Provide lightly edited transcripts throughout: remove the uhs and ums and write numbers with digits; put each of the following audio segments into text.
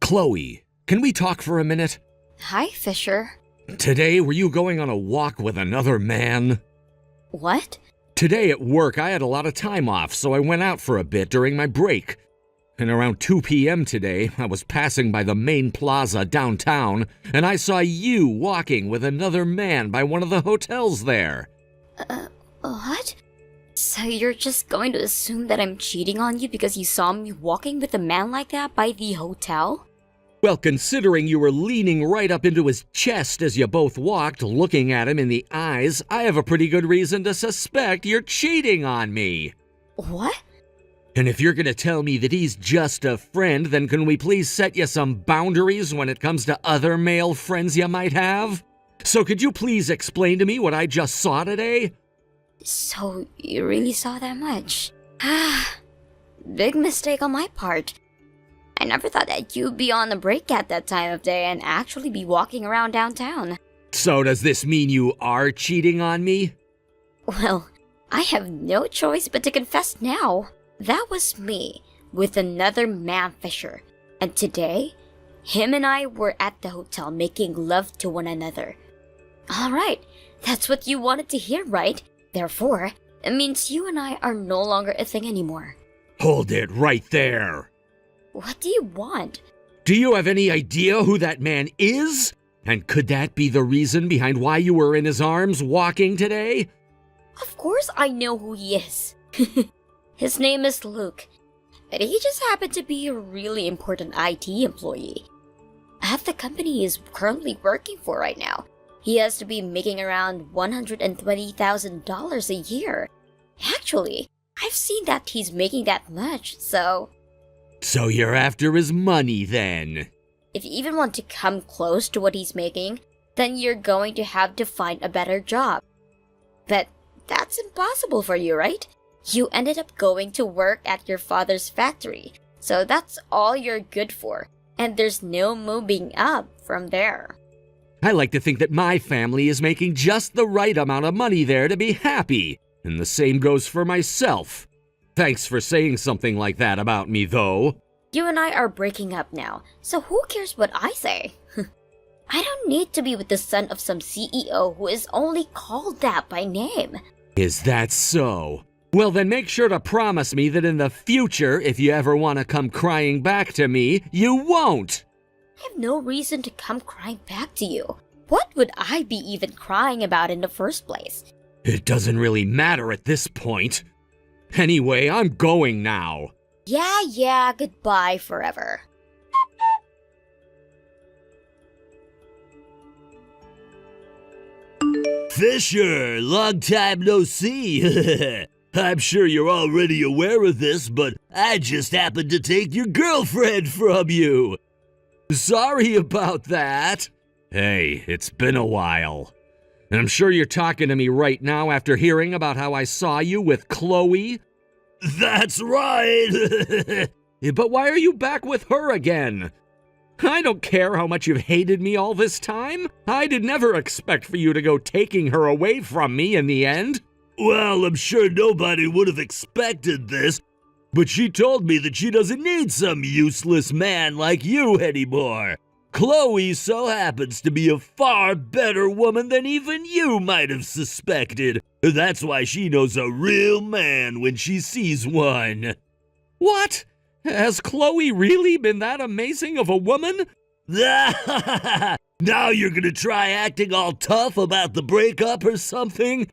Chloe, can we talk for a minute? Hi, Fisher. Today, were you going on a walk with another man? What? Today at work, I had a lot of time off, so I went out for a bit during my break. And around 2 p.m. today, I was passing by the main plaza downtown, and I saw you walking with another man by one of the hotels there. What? So you're just going to assume that I'm cheating on you because you saw me walking with a man like that by the hotel? Well, considering you were leaning right up into his chest as you both walked, looking at him in the eyes, I have a pretty good reason to suspect you're cheating on me. What? And if you're gonna tell me that he's just a friend, then can we please set you some boundaries when it comes to other male friends you might have? So could you please explain to me what I just saw today? So you really saw that much? Big mistake on my part. I never thought that you'd be on a break at that time of day and actually be walking around downtown. So does this mean you are cheating on me? Well, I have no choice but to confess now. That was me, with another man, Fisher. And today, him and I were at the hotel making love to one another. Alright, that's what you wanted to hear, right? Therefore, it means you and I are no longer a thing anymore. Hold it right there. What do you want? Do you have any idea who that man is? And could that be the reason behind why you were in his arms walking today? Of course I know who he is. His name is Luke, but he just happened to be a really important IT employee at the company he is currently working for right now. He has to be making around $120,000 a year. Actually, I've seen that he's making that much, so... So you're after his money then? If you even want to come close to what he's making, then you're going to have to find a better job. But that's impossible for you, right? You ended up going to work at your father's factory, so that's all you're good for, and there's no moving up from there. I like to think that my family is making just the right amount of money there to be happy, and the same goes for myself. Thanks for saying something like that about me, though. You and I are breaking up now, so who cares what I say? I don't need to be with the son of some CEO who is only called that by name. Is that so? Well, then make sure to promise me that in the future, if you ever want to come crying back to me, you won't. I have no reason to come crying back to you. What would I be even crying about in the first place? It doesn't really matter at this point. Anyway, I'm going now. Yeah, goodbye forever. Fisher, long time no see. I'm sure you're already aware of this, but I just happened to take your girlfriend from you. Sorry about that. Hey, it's been a while. And I'm sure you're talking to me right now after hearing about how I saw you with Chloe. That's right. But why are you back with her again? I don't care how much you've hated me all this time. I did never expect for you to go taking her away from me in the end. Well, I'm sure nobody would have expected this, but she told me that she doesn't need some useless man like you anymore. Chloe so happens to be a far better woman than even you might have suspected. That's why she knows a real man when she sees one. What? Has Chloe really been that amazing of a woman? Now you're gonna try acting all tough about the breakup or something?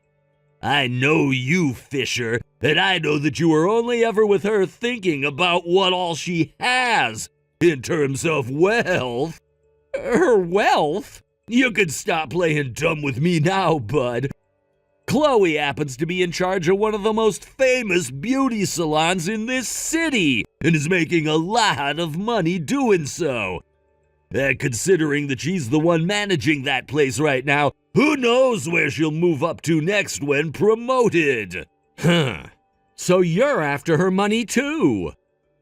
I know you, Fisher, and I know that you were only ever with her thinking about what all she has in terms of wealth. Her wealth? You can stop playing dumb with me now, bud. Chloe happens to be in charge of one of the most famous beauty salons in this city and is making a lot of money doing so. And considering that she's the one managing that place right now, who knows where she'll move up to next when promoted? Huh. So you're after her money too?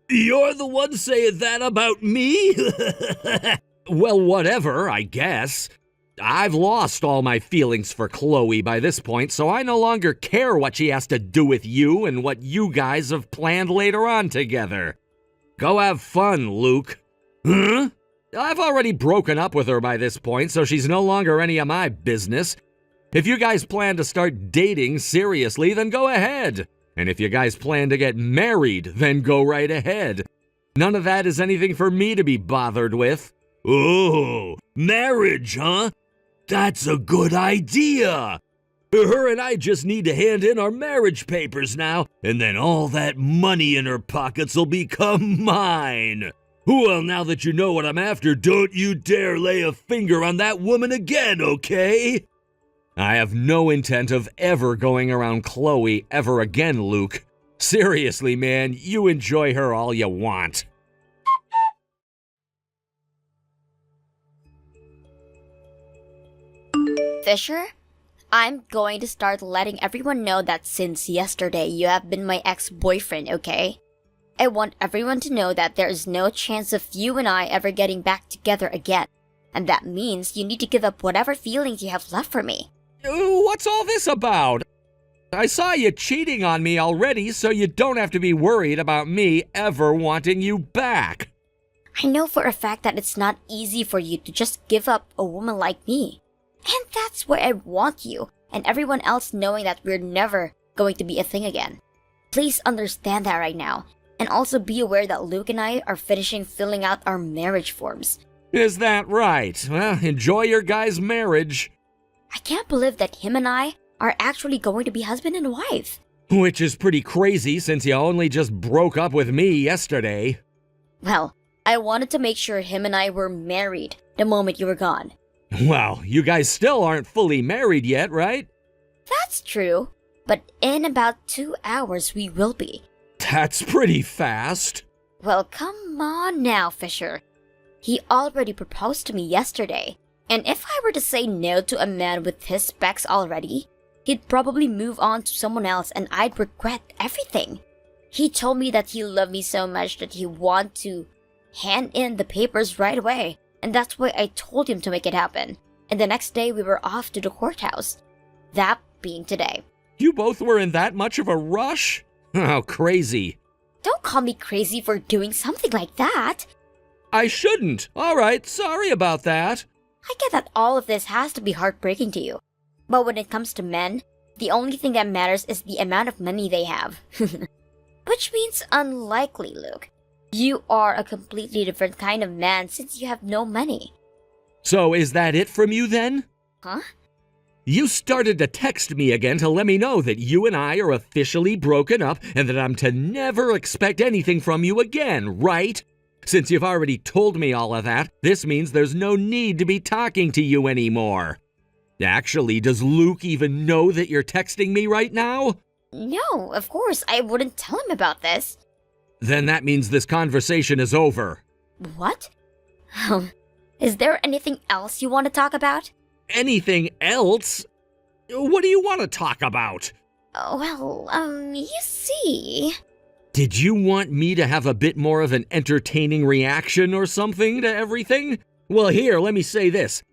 You're the one saying that about me? Well, whatever, I guess. I've lost all my feelings for Chloe by this point, so I no longer care what she has to do with you and what you guys have planned later on together. Go have fun, Luke. Huh? I've already broken up with her by this point, so she's no longer any of my business. If you guys plan to start dating seriously, then go ahead. And if you guys plan to get married, then go right ahead. None of that is anything for me to be bothered with. Oh, marriage, huh? That's a good idea. Her and I just need to hand in our marriage papers now, and then all that money in her pockets will become mine. Well, now that you know what I'm after, don't you dare lay a finger on that woman again, okay? I have no intent of ever going around Chloe ever again, Luke. Seriously, man, you enjoy her all you want. Fisher, I'm going to start letting everyone know that since yesterday you have been my ex-boyfriend, okay? I want everyone to know that there is no chance of you and I ever getting back together again. And that means you need to give up whatever feelings you have left for me. What's all this about? I saw you cheating on me already, so you don't have to be worried about me ever wanting you back. I know for a fact that it's not easy for you to just give up a woman like me. And that's why I want you and everyone else knowing that we're never going to be a thing again. Please understand that right now. And also be aware that Luke and I are finishing filling out our marriage forms. Is that right? Well, enjoy your guys' marriage. I can't believe that him and I are actually going to be husband and wife. Which is pretty crazy since you only just broke up with me yesterday. Well, I wanted to make sure him and I were married the moment you were gone. Well, you guys still aren't fully married yet, right? That's true, but in about 2 hours we will be. That's pretty fast. Well, come on now, Fisher. He already proposed to me yesterday, and if I were to say no to a man with his specs already, he'd probably move on to someone else and I'd regret everything. He told me that he loved me so much that he wanted to hand in the papers right away. And that's why I told him to make it happen. And the next day we were off to the courthouse. That being today. You both were in that much of a rush? How crazy. Don't call me crazy for doing something like that. I shouldn't. All right, sorry about that. I get that all of this has to be heartbreaking to you. But when it comes to men, the only thing that matters is the amount of money they have. Which means unlikely, Luke. You are a completely different kind of man since you have no money. So is that it from you then? Huh? You started to text me again to let me know that you and I are officially broken up and that I'm to never expect anything from you again, right? Since you've already told me all of that, this means there's no need to be talking to you anymore. Actually, does Luke even know that you're texting me right now? No, of course, I wouldn't tell him about this. Then that means this conversation is over. What? Is there anything else you want to talk about? Anything else? What do you want to talk about? Well, you see... Did you want me to have a bit more of an entertaining reaction or something to everything? Well, here, let me say this.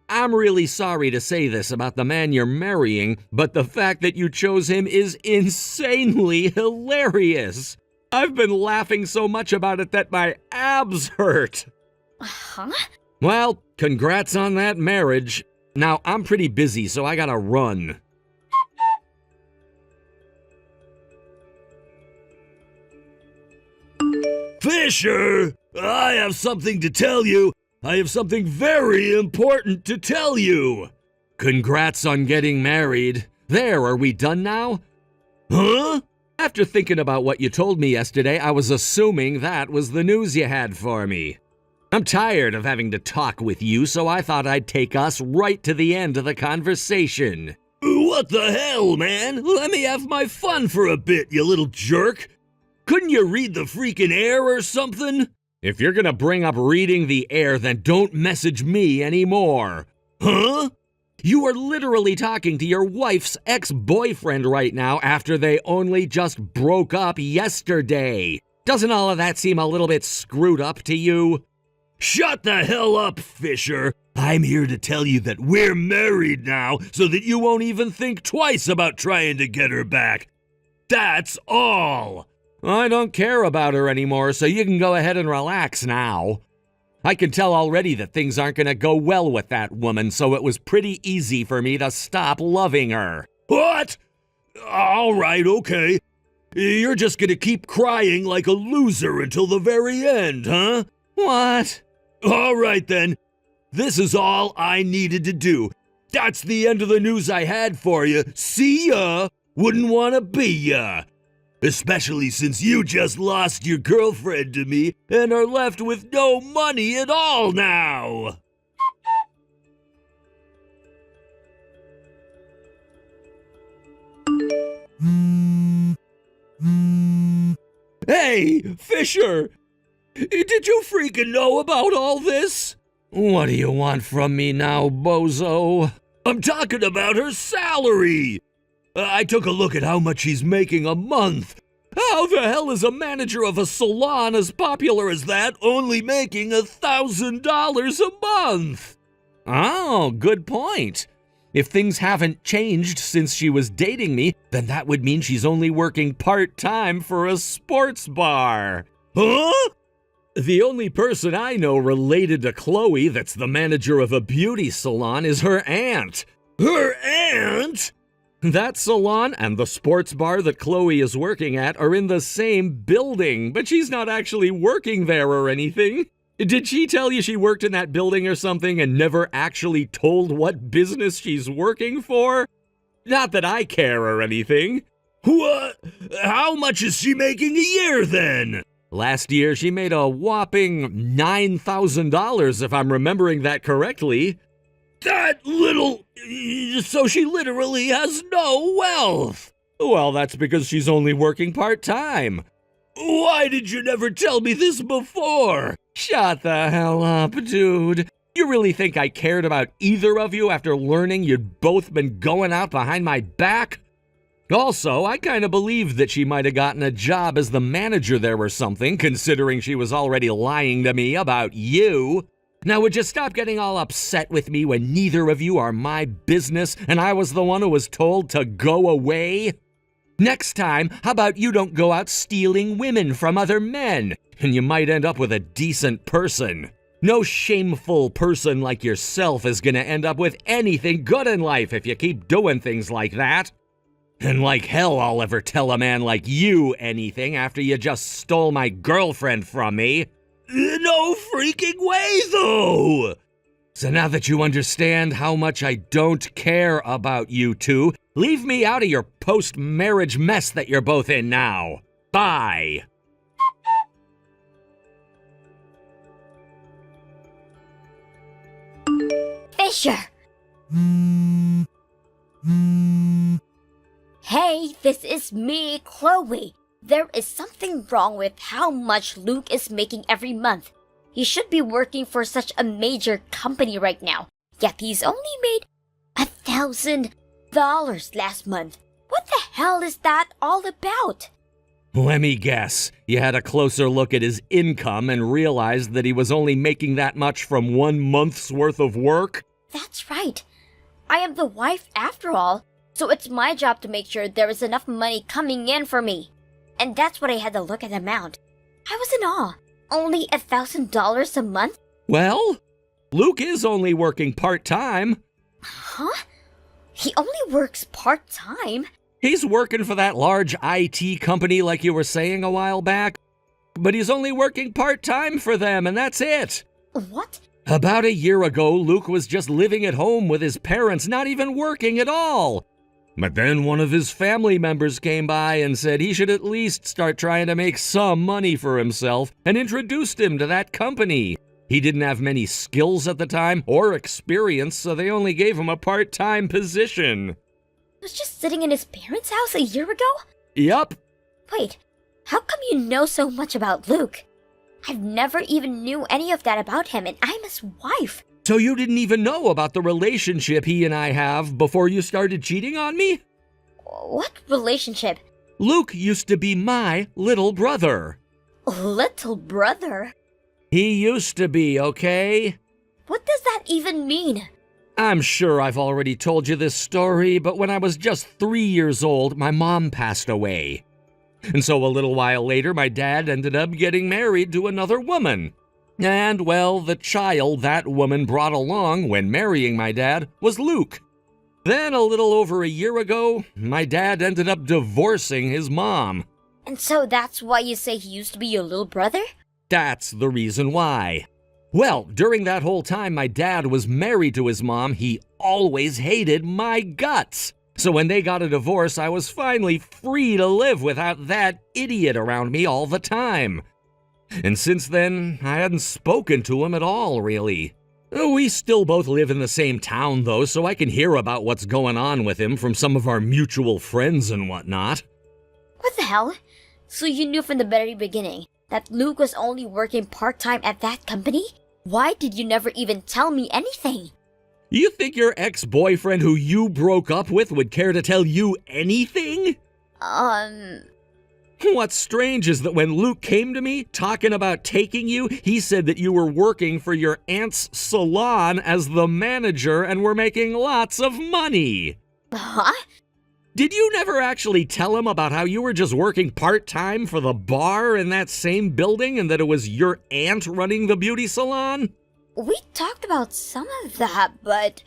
I'm really sorry to say this about the man you're marrying, but the fact that you chose him is insanely hilarious. I've been laughing so much about it that my abs hurt. Huh? Well, congrats on that marriage. Now, I'm pretty busy, so I gotta run. Fisher, I have something to tell you. I have something very important to tell you. Congrats on getting married. There, are we done now? Huh? After thinking about what you told me yesterday, I was assuming that was the news you had for me. I'm tired of having to talk with you, so I thought I'd take us right to the end of the conversation. What the hell, man? Let me have my fun for a bit, you little jerk. Couldn't you read the freaking air or something? If you're gonna bring up reading the air, then don't message me anymore. Huh? You are literally talking to your wife's ex-boyfriend right now after they only just broke up yesterday. Doesn't all of that seem a little bit screwed up to you? Shut the hell up, Fisher. I'm here to tell you that we're married now so that you won't even think twice about trying to get her back. That's all. I don't care about her anymore, so you can go ahead and relax now. I can tell already that things aren't gonna go well with that woman, so it was pretty easy for me to stop loving her. What? All right, okay. You're just gonna keep crying like a loser until the very end, huh? What? All right then. This is all I needed to do. That's the end of the news I had for you. See ya. Wouldn't want to be ya. Especially since you just lost your girlfriend to me and are left with no money at all now. Hey, Fisher! Did you freaking know about all this? What do you want from me now, bozo? I'm talking about her salary. I took a look at how much she's making a month. How the hell is a manager of a salon as popular as that only making $1,000 a month? Oh, good point. If things haven't changed since she was dating me, then that would mean she's only working part-time for a sports bar. Huh? The only person I know related to Chloe that's the manager of a beauty salon is her aunt. Her aunt? That salon and the sports bar that Chloe is working at are in the same building, but she's not actually working there or anything. Did she tell you she worked in that building or something and never actually told what business she's working for? Not that I care or anything. What? How much is she making a year then? Last year she made a whopping $9,000 if I'm remembering that correctly. That little... So she literally has no wealth. Well, that's because she's only working part-time. Why did you never tell me this before? Shut the hell up, dude. You really think I cared about either of you after learning you'd both been going out behind my back? Also, I kind of believed that she might have gotten a job as the manager there or something, considering she was already lying to me about you. Now, would you stop getting all upset with me when neither of you are my business and I was the one who was told to go away? Next time, how about you don't go out stealing women from other men, and you might end up with a decent person. No shameful person like yourself is gonna end up with anything good in life if you keep doing things like that. And like hell I'll ever tell a man like you anything after you just stole my girlfriend from me. No freaking way, though! So now that you understand how much I don't care about you two, leave me out of your post-marriage mess that you're both in now. Bye! Fisher! Hey, this is me, Chloe. There is something wrong with how much Luke is making every month. He should be working for such a major company right now, yet he's only made $1,000 last month. What the hell is that all about? Let me guess. You had a closer look at his income and realized that he was only making that much from 1 month's worth of work? That's right. I am the wife after all, so it's my job to make sure there is enough money coming in for me. And that's what I had to look at the amount. I was in awe. Only $1,000 a month? Well, Luke is only working part-time. Huh? He only works part-time? He's working for that large IT company like you were saying a while back. But he's only working part-time for them, and that's it. What? About a year ago, Luke was just living at home with his parents, not even working at all. But then one of his family members came by and said he should at least start trying to make some money for himself and introduced him to that company. He didn't have many skills at the time or experience, so they only gave him a part-time position. He was just sitting in his parents' house a year ago? Yup. Wait, how come you know so much about Luke? I've never even knew any of that about him, and I'm his wife. So you didn't even know about the relationship he and I have before you started cheating on me? What relationship? Luke used to be my little brother. Little brother? He used to be, okay? What does that even mean? I'm sure I've already told you this story, but when I was just 3 years old, my mom passed away. And so a little while later, my dad ended up getting married to another woman. And, well, the child that woman brought along when marrying my dad was Luke. Then, a little over a year ago, my dad ended up divorcing his mom. And so that's why you say he used to be your little brother? That's the reason why. Well, during that whole time my dad was married to his mom, he always hated my guts. So when they got a divorce, I was finally free to live without that idiot around me all the time. And since then, I hadn't spoken to him at all, really. We still both live in the same town, though, so I can hear about what's going on with him from some of our mutual friends and whatnot. What the hell? So you knew from the very beginning that Luke was only working part-time at that company? Why did you never even tell me anything? You think your ex-boyfriend who you broke up with would care to tell you anything? What's strange is that when Luke came to me talking about taking you, he said that you were working for your aunt's salon as the manager and were making lots of money. Huh? Did you never actually tell him about how you were just working part-time for the bar in that same building and that it was your aunt running the beauty salon? We talked about some of that, but...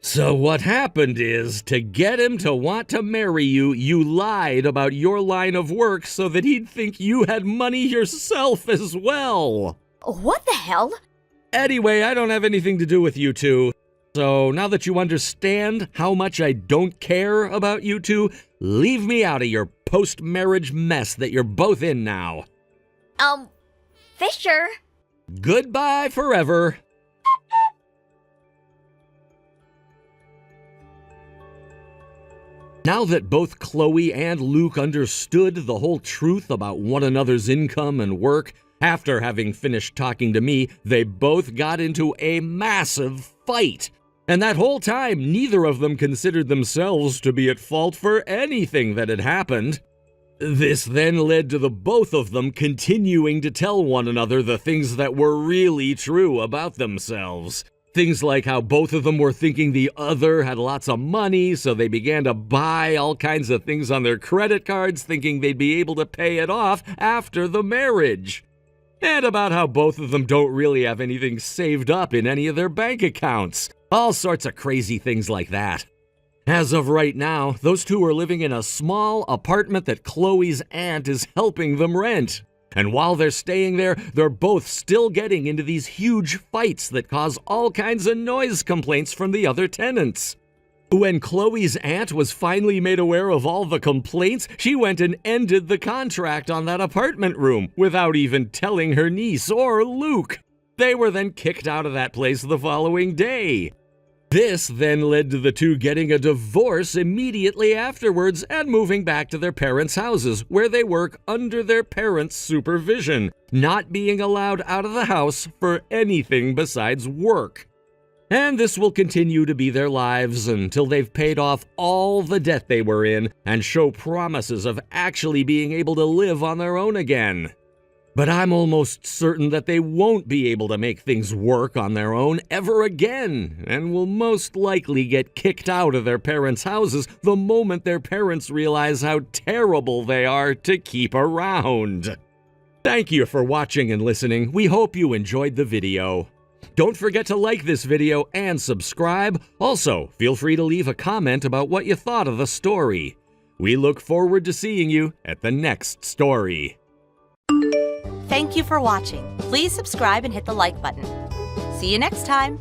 So what happened is, to get him to want to marry you, you lied about your line of work so that he'd think you had money yourself as well. What the hell? Anyway, I don't have anything to do with you two. So now that you understand how much I don't care about you two, leave me out of your post-marriage mess that you're both in now. Fisher? Goodbye forever. Now that both Chloe and Luke understood the whole truth about one another's income and work, after having finished talking to me, they both got into a massive fight. And that whole time, neither of them considered themselves to be at fault for anything that had happened. This then led to the both of them continuing to tell one another the things that were really true about themselves. Things like how both of them were thinking the other had lots of money, so they began to buy all kinds of things on their credit cards, thinking they'd be able to pay it off after the marriage. And about how both of them don't really have anything saved up in any of their bank accounts. All sorts of crazy things like that. As of right now, those two are living in a small apartment that Chloe's aunt is helping them rent. And while they're staying there, they're both still getting into these huge fights that cause all kinds of noise complaints from the other tenants. When Chloe's aunt was finally made aware of all the complaints, she went and ended the contract on that apartment room without even telling her niece or Luke. They were then kicked out of that place the following day. This then led to the two getting a divorce immediately afterwards and moving back to their parents' houses, where they work under their parents' supervision, not being allowed out of the house for anything besides work. And this will continue to be their lives until they've paid off all the debt they were in and show promises of actually being able to live on their own again. But I'm almost certain that they won't be able to make things work on their own ever again, and will most likely get kicked out of their parents' houses the moment their parents realize how terrible they are to keep around. Thank you for watching and listening. We hope you enjoyed the video. Don't forget to like this video and subscribe. Also, feel free to leave a comment about what you thought of the story. We look forward to seeing you at the next story. Thank you for watching. Please subscribe and hit the like button. See you next time.